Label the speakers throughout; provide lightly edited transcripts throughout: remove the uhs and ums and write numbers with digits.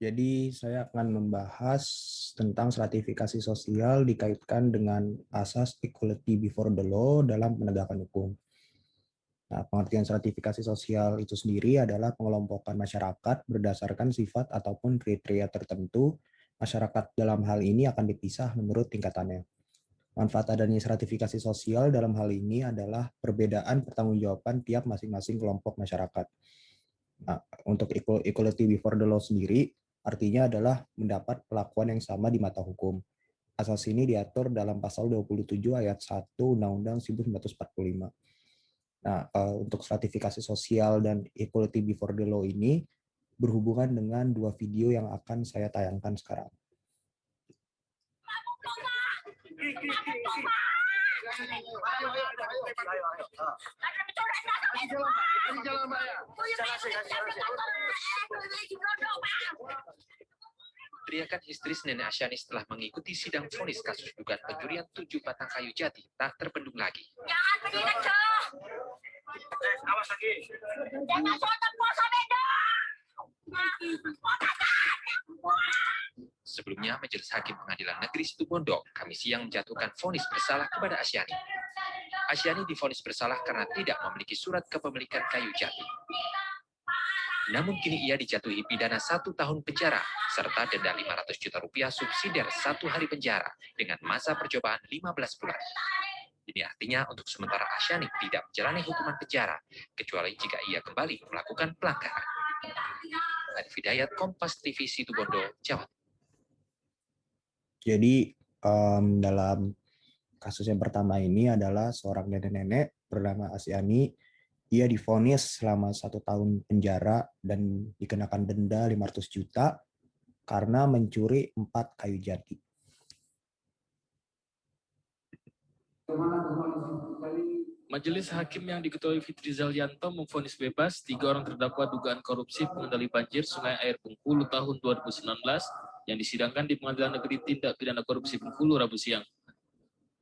Speaker 1: Jadi saya akan membahas tentang stratifikasi sosial dikaitkan dengan asas equality before the law dalam penegakan hukum. Nah, pengertian stratifikasi sosial itu sendiri adalah pengelompokan masyarakat berdasarkan sifat ataupun kriteria tertentu. Masyarakat dalam hal ini akan dipisah menurut tingkatannya. Manfaat adanya stratifikasi sosial dalam hal ini adalah perbedaan pertanggungjawaban tiap masing-masing kelompok masyarakat. Nah, untuk equality before the law sendiri, artinya adalah mendapat perlakuan yang sama di mata hukum. Asas ini diatur dalam pasal 27 ayat 1 Undang-Undang 1945. Nah, untuk stratifikasi sosial dan equality before the law ini berhubungan dengan dua video yang akan saya tayangkan sekarang.
Speaker 2: Teriakan histeris nenek Asyani setelah mengikuti sidang vonis kasus dugaan pencurian 7 batang kayu jati tak terbendung lagi.
Speaker 3: Jangan pergi kencang.
Speaker 2: Awas lagi.
Speaker 3: Jangan sotak puasa beda.
Speaker 2: Sebelumnya, Majelis Hakim Pengadilan Negeri Situbondo Kamis siang menjatuhkan vonis bersalah kepada Asyani. Asyani divonis bersalah karena tidak memiliki surat kepemilikan kayu jati. Namun kini ia dijatuhi pidana 1 tahun penjara serta denda 500 juta rupiah subsidiar 1 hari penjara dengan masa percobaan 15 bulan. Ini artinya untuk sementara Asyani tidak menjalani hukuman penjara kecuali jika ia kembali melakukan pelanggaran. Arif Hidayat, Kompas TV Situbondo, Jawa Timur.
Speaker 1: Jadi dalam kasus yang pertama ini adalah seorang nenek-nenek bernama Asyani. Ia divonis selama 1 tahun penjara dan dikenakan denda 500 juta karena mencuri 4 kayu jati.
Speaker 4: Majelis Hakim yang diketuai Fitri Zalianto memvonis bebas 3 orang terdakwa dugaan korupsi pengendali banjir Sungai Air Bengkulu tahun 2019 yang disidangkan di Pengadilan Negeri Tindak Pidana Korupsi Bengkulu Rabu siang.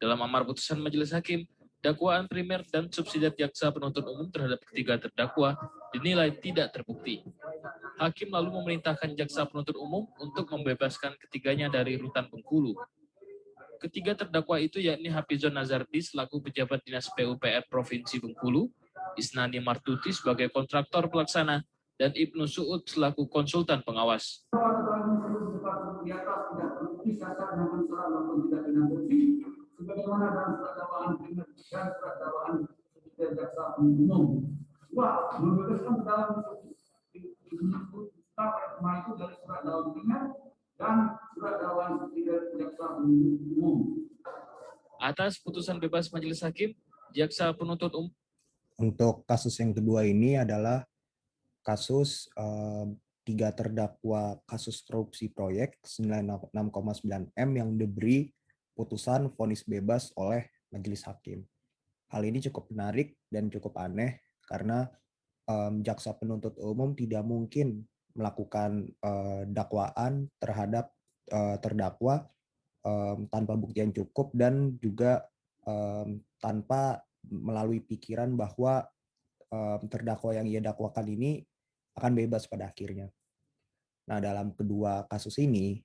Speaker 4: Dalam amar putusan Majelis Hakim, dakwaan primer dan subsidiar jaksa penuntut umum terhadap ketiga terdakwa dinilai tidak terbukti. Hakim lalu memerintahkan jaksa penuntut umum untuk membebaskan ketiganya dari rutan Bengkulu. Ketiga terdakwa itu yakni Hafizon Nazardi selaku pejabat Dinas PUPR Provinsi Bengkulu, Isnani Martuti sebagai kontraktor pelaksana, dan Ibnu Suud selaku konsultan pengawas.
Speaker 5: Sebagaimana dalam surat dakwaan primer dan surat dakwaan subsidiar jaksa umum. Dua, membebaskan dalam itu dari surat dakwaan primer dan surat dakwaan subsidiar jaksa umum.
Speaker 4: Atas putusan bebas Majelis Hakim, jaksa penuntut umum.
Speaker 1: Untuk kasus yang kedua ini adalah kasus 3 terdakwa kasus korupsi proyek 96,9 M yang diberi putusan vonis bebas oleh Majelis Hakim. Hal ini cukup menarik dan cukup aneh karena jaksa penuntut umum tidak mungkin melakukan dakwaan terhadap terdakwa tanpa bukti yang cukup dan juga tanpa melalui pikiran bahwa terdakwa yang ia dakwakan ini akan bebas pada akhirnya. Nah, dalam kedua kasus ini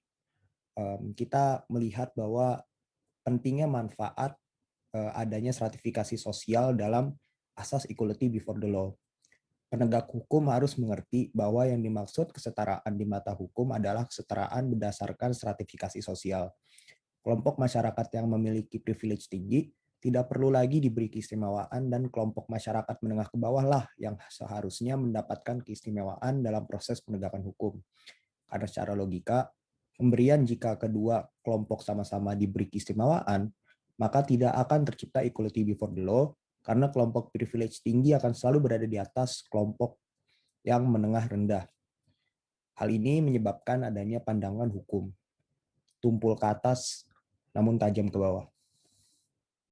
Speaker 1: kita melihat bahwa pentingnya manfaat adanya stratifikasi sosial dalam asas equality before the law. Penegak hukum harus mengerti bahwa yang dimaksud kesetaraan di mata hukum adalah kesetaraan berdasarkan stratifikasi sosial. Kelompok masyarakat yang memiliki privilege tinggi tidak perlu lagi diberi keistimewaan dan kelompok masyarakat menengah ke bawah lah yang seharusnya mendapatkan keistimewaan dalam proses penegakan hukum. Karena secara logika, pemberian jika kedua kelompok sama-sama diberi keistimewaan, maka tidak akan tercipta equality before the law, karena kelompok privilege tinggi akan selalu berada di atas kelompok yang menengah rendah. Hal ini menyebabkan adanya pandangan hukum, tumpul ke atas namun tajam ke bawah.